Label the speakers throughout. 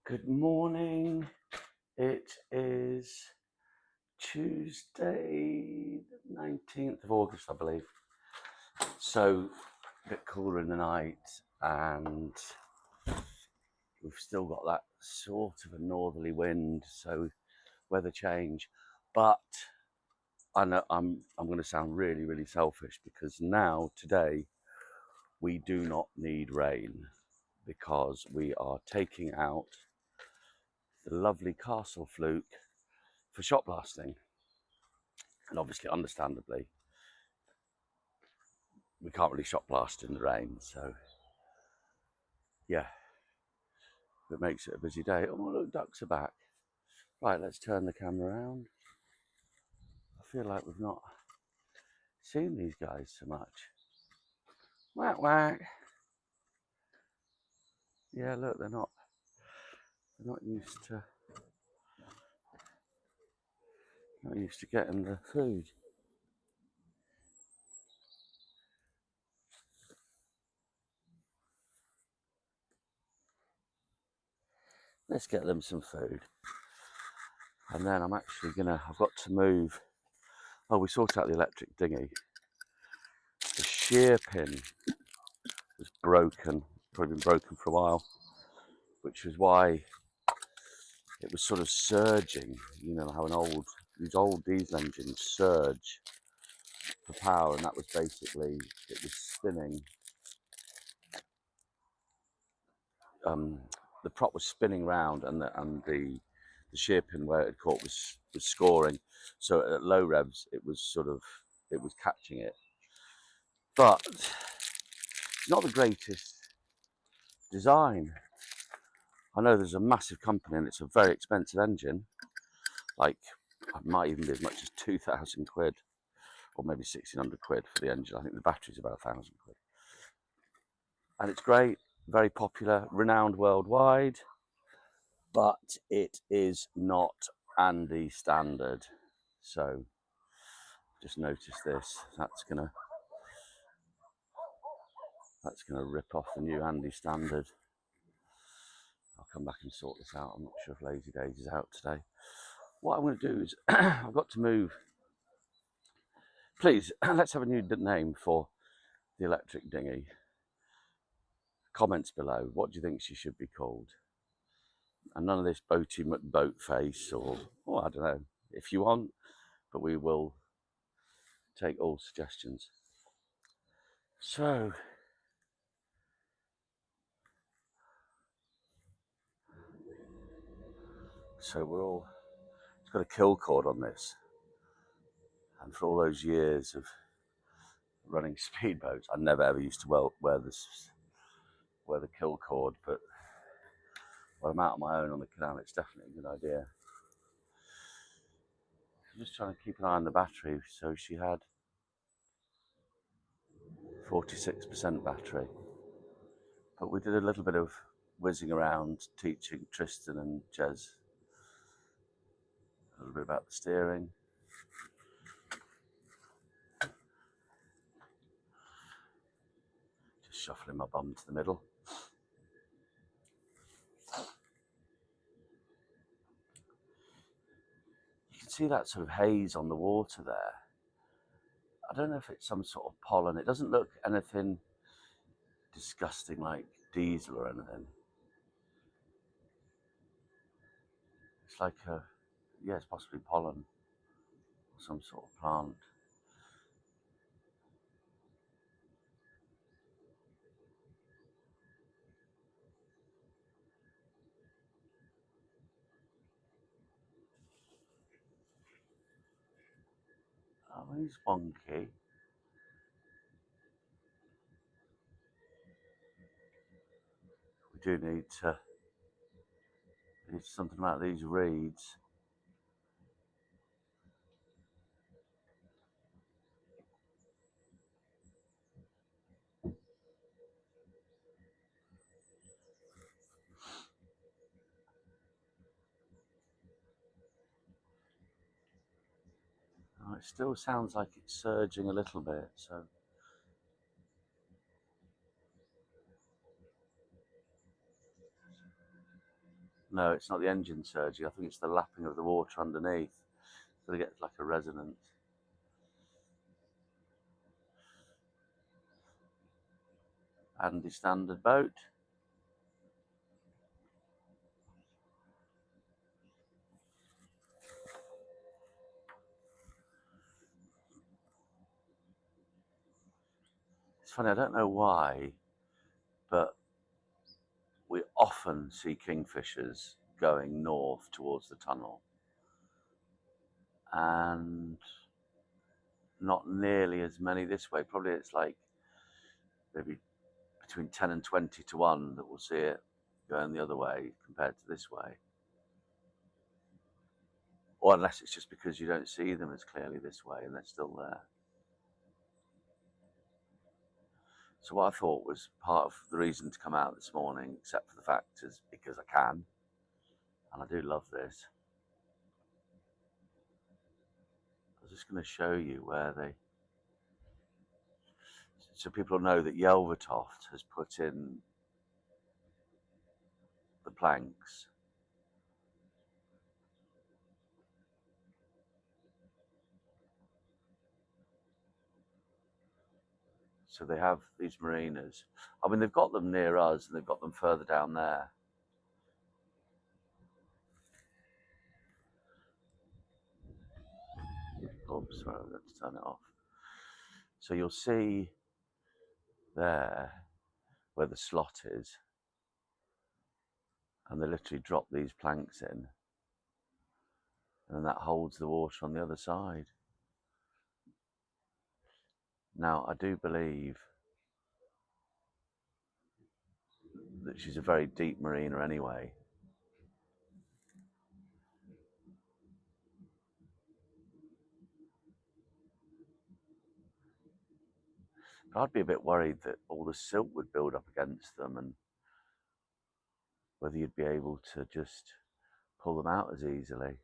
Speaker 1: Good morning. It is Tuesday, the 19th of August, I believe. So, a bit cooler in the night, and we've still got that sort of a northerly wind, so weather change. But I know I'm going to sound really, really selfish because now, today, we do not need rain because we are taking out the lovely Castle Fluke for shot blasting. And obviously, understandably, we can't really shot blast in the rain, so yeah, it makes it a busy day. Oh, look, ducks are back. Right, let's turn the camera around. I feel like we've not seen these guys so much. Whack whack. Yeah, look, they're not used to getting the food. Let's get them some food. And then I've got to move. Oh, we sorted out the electric dinghy. The shear pin was broken, probably been broken for a while, which was why it was sort of surging. You know how these old diesel engines surge for power, and that was basically, it was spinning. The prop was spinning round, and the shear pin where it caught was scoring. So at low revs, it was catching it. But it's not the greatest design. I know there's a massive company and it's a very expensive engine. Like, it might even be as much as 2,000 quid, or maybe 1,600 quid for the engine. I think the battery's about 1,000 quid. And it's great, very popular, renowned worldwide, but it is not Andy standard. So just notice this. That's gonna rip off the new Andy standard. I'll come back and sort this out. I'm not sure if Lazy Days is out today. What I'm going to do is I've got to move. Please, let's have a new name for the electric dinghy. Comments below. What do you think she should be called? And none of this boaty McBoatface or I don't know, if you want, but we will take all suggestions. So it's got a kill cord on this, and for all those years of running speedboats, I never ever used to wear the kill cord, but when I'm out on my own on the canal, it's definitely a good idea. I'm just trying to keep an eye on the battery. So she had 46% battery, but we did a little bit of whizzing around teaching Tristan and Jez a little bit about the steering. Just shuffling my bum to the middle. You can see that sort of haze on the water there. I don't know if it's some sort of pollen. It doesn't look anything disgusting like diesel or anything. It's like it's possibly pollen or some sort of plant. Oh, he's wonky. We do need something about these reeds. Oh, it still sounds like it's surging a little bit, so No, it's not the engine surging. I think it's the lapping of the water underneath. So they get like a resonance. Handy standard boat. It's funny, I don't know why, but we often see kingfishers going north towards the tunnel, and not nearly as many this way. Probably it's like maybe between 10 and 20 to 1 that we'll see it going the other way compared to this way. Or unless it's just because you don't see them as clearly this way and they're still there. So what I thought was part of the reason to come out this morning, except for the fact is because I can, and I do love this. I was just going to show you where they, so people know that Yelvertoft has put in the planks. So they have these marinas. I mean, they've got them near us and they've got them further down there. Oops, sorry, I've got to turn it off. So you'll see there where the slot is, and they literally drop these planks in, and that holds the water on the other side. Now, I do believe that she's a very deep marina anyway. But I'd be a bit worried that all the silt would build up against them, and whether you'd be able to just pull them out as easily.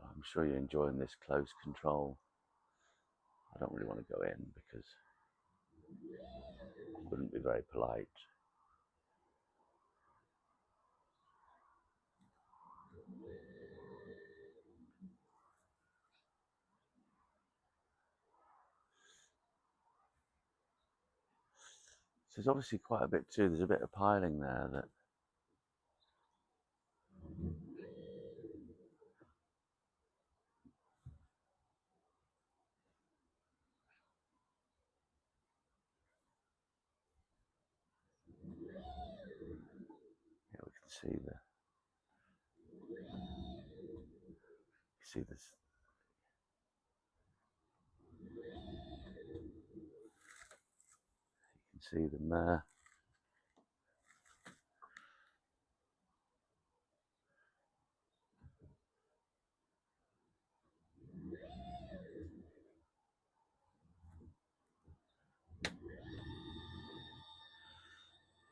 Speaker 1: I'm sure you're enjoying this close control. I don't really want to go in because it wouldn't be very polite. So there's obviously quite a bit too. There's a bit of piling there that we can see this. You can see them there.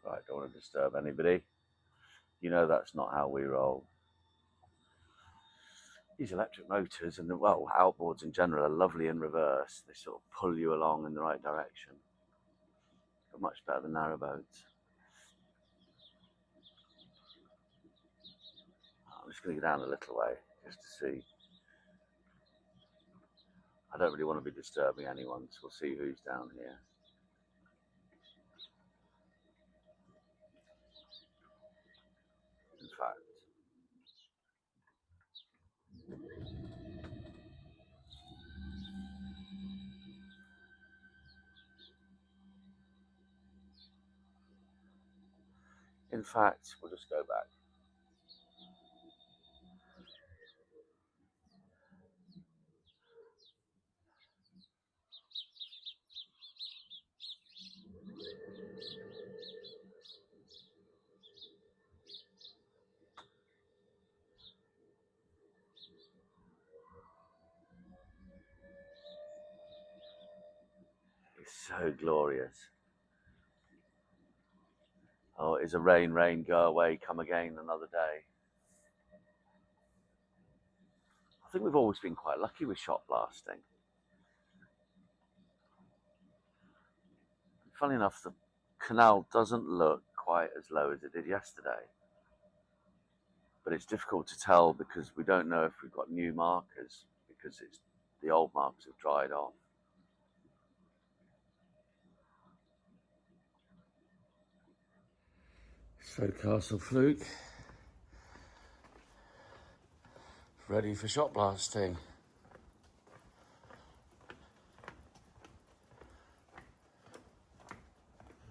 Speaker 1: Right, don't want to disturb anybody. You know that's not how we roll. These electric motors and well, outboards in general are lovely in reverse. They sort of pull you along in the right direction. But much better than narrowboats. I'm just going to go down a little way just to see. I don't really want to be disturbing anyone, so we'll see who's down here. In fact, we'll just go back. so glorious. Oh, it is a rain, rain, go away, come again another day. I think we've always been quite lucky with shot blasting. Funny enough, the canal doesn't look quite as low as it did yesterday. But it's difficult to tell because we don't know if we've got new markers because the old markers have dried off. So Castle Fluke, ready for shot blasting.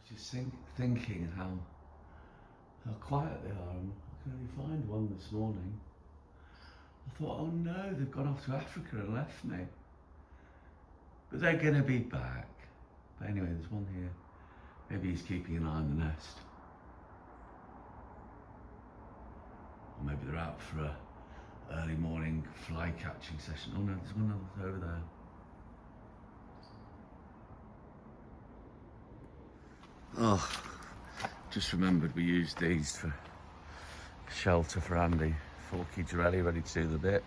Speaker 1: Just thinking how quiet they are. I could only find one this morning. I thought, oh no, they've gone off to Africa and left me. But they're going to be back. But anyway, there's one here. Maybe he's keeping an eye on the nest. Or maybe they're out for a early morning fly catching session. Oh no, there's one other over there. Oh, just remembered we used these for shelter for Andy. Forky Girelli ready to do the bit.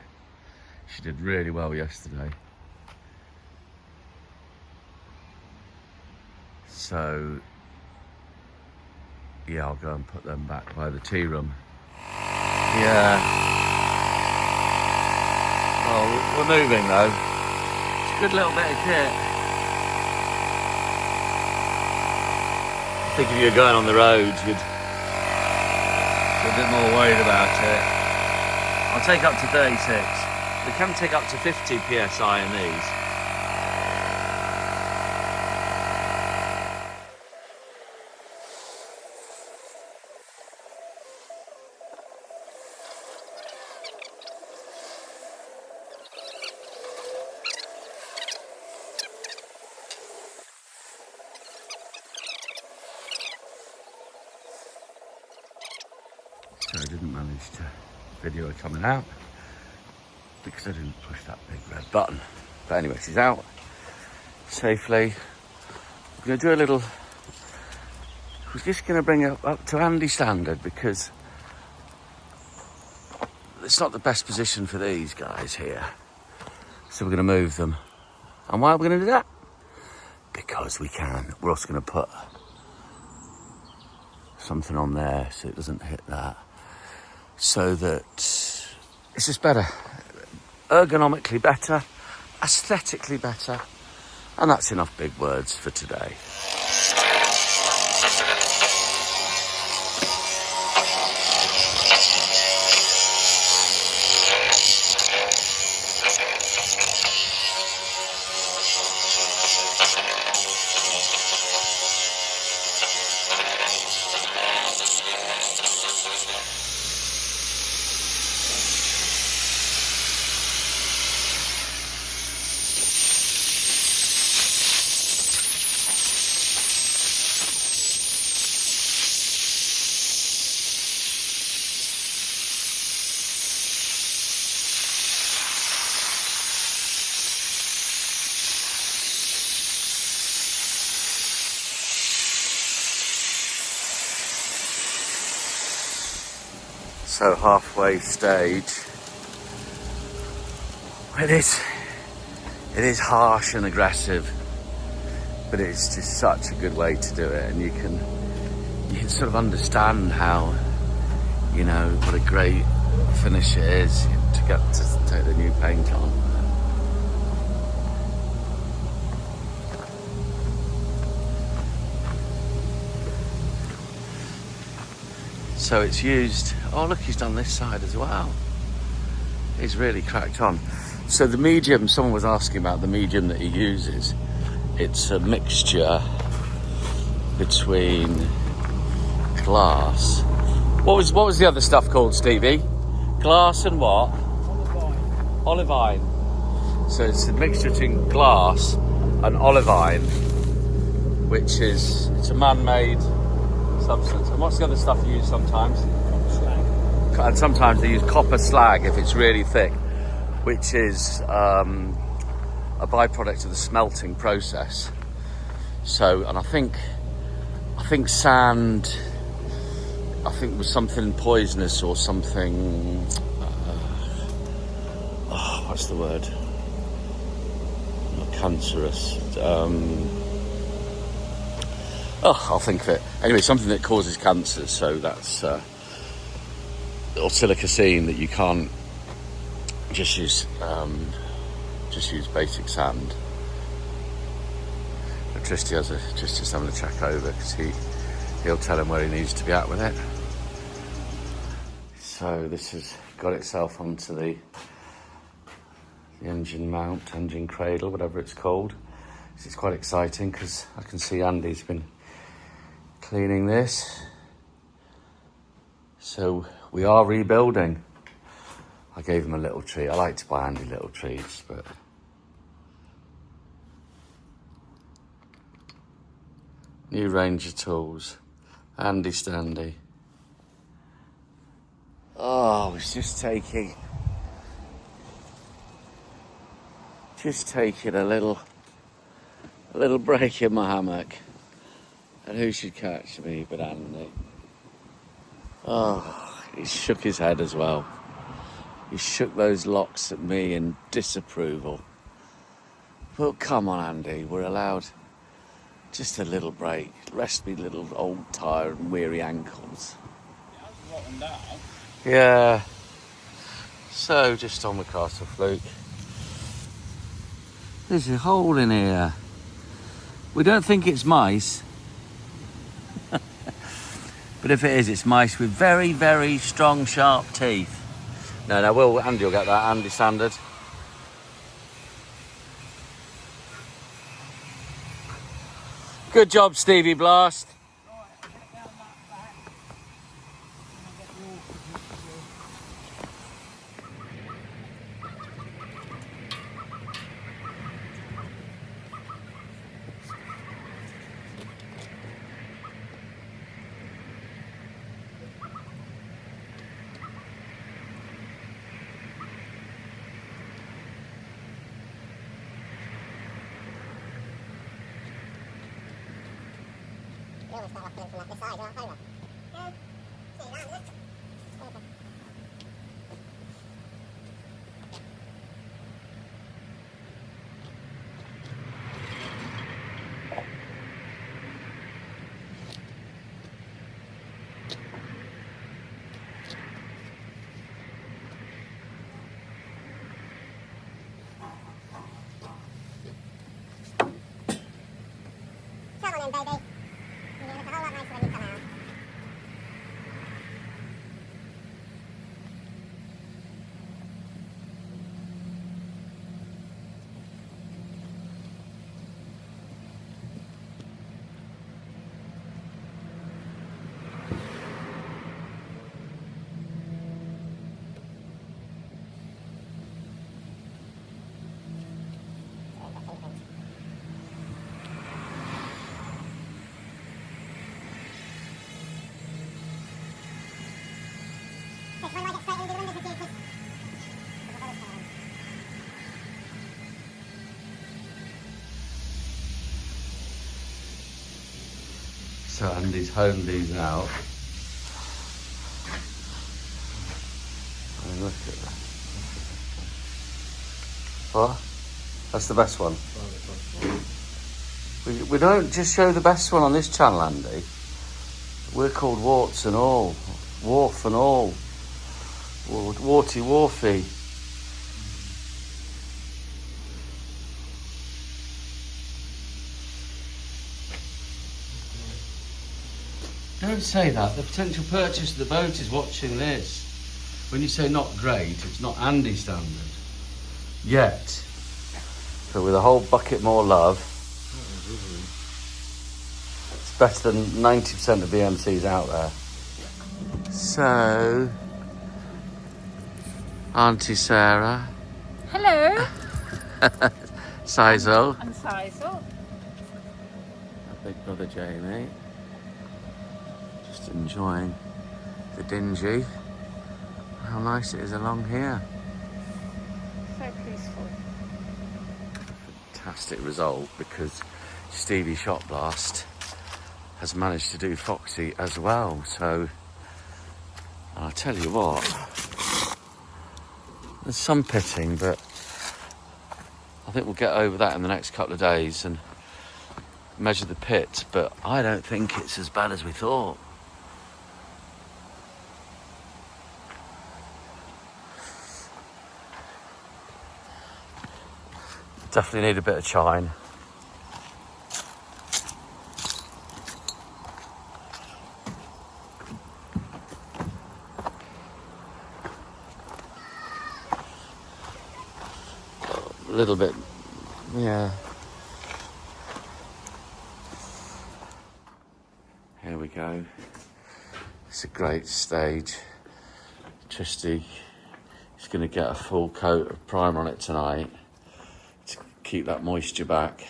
Speaker 1: She did really well yesterday. So, yeah, I'll go and put them back by the tea room. Yeah. Oh, we're moving though. It's a good little bit of kit. I think if you were going on the road, you'd be a bit more worried about it. I'll take up to 36. They can take up to 50 psi in these. So I didn't manage to video her coming out because I didn't push that big red button. But anyway, she's out safely. We're going to do a little, we're just going to bring it up to Andy standard because it's not the best position for these guys here. So we're going to move them. And why are we going to do that? Because we can. We're also going to put something on there so it doesn't hit that. So that it's just better, ergonomically better, aesthetically better, and that's enough big words for today. So halfway stage, it is harsh and aggressive, but it's just such a good way to do it, and you can sort of understand how, you know, what a great finish it is to get to take the new paint on. So it's used, oh look, he's done this side as well. He's really cracked on. So the medium, someone was asking about the medium that he uses. It's a mixture between glass. What was the other stuff called, Stevie? Glass and what? Olivine. So it's a mixture between glass and olivine, which is, it's a man-made substance. And what's the other stuff you use sometimes?
Speaker 2: Copper slag.
Speaker 1: And sometimes they use copper slag if it's really thick, which is a byproduct of the smelting process. So, and I think sand, I think was something poisonous or something, what's the word? Not cancerous. I'll think of it. Anyway, something that causes cancer, so that's, or silicocene, that you can't just use basic sand. But Tristy's having a check over, because he'll tell him where he needs to be at with it. So this has got itself onto the engine mount, engine cradle, whatever it's called. It's quite exciting because I can see Andy's been cleaning this. So we are rebuilding. I gave him a little treat. I like to buy Andy little treats, but new range of tools. Andy Standy. Oh, I was just taking a little break in my hammock. And who should catch me but Andy? Oh, he shook his head as well. He shook those locks at me in disapproval. But come on, Andy, we're allowed just a little break. Rest me little old tired and weary ankles. Yeah. So, just on the castle fluke. There's a hole in here. We don't think it's mice. But if it is, it's mice with very, very strong, sharp teeth. No, Andy will get that. Andy standard. Good job, Stevie Blast.
Speaker 2: Come on in, baby. You're going to look a whole lot nicer when you come out.
Speaker 1: So Andy's honed these out. I mean, look at that. What? That's the best one. We don't just show the best one on this channel, Andy. We're called Warts and All. Wharf and All. Warty Wharfy. Don't say that. The potential purchaser of the boat is watching this. When you say not great, it's not Andy standard. Yet. So with a whole bucket more love, it's better than 90% of BMCs out there. So, Auntie Sarah.
Speaker 3: Hello.
Speaker 1: Sizel.
Speaker 3: I'm Sizel.
Speaker 1: Big brother Jamie. Just enjoying the dingy. How nice it is along here.
Speaker 3: So peaceful.
Speaker 1: Fantastic result, because Stevie Shot Blast has managed to do Foxy as well. So I'll tell you what, there's some pitting, but I think we'll get over that in the next couple of days and measure the pit, but I don't think it's as bad as we thought. Definitely need a bit of chine. A little bit, yeah. Here we go. It's a great stage. Tristy is going to get a full coat of primer on it tonight to keep that moisture back.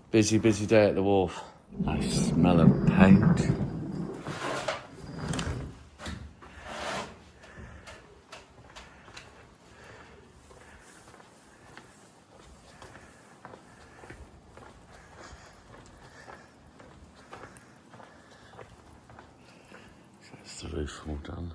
Speaker 1: Busy day at the wharf. Nice smell of paint. That's the roof all done.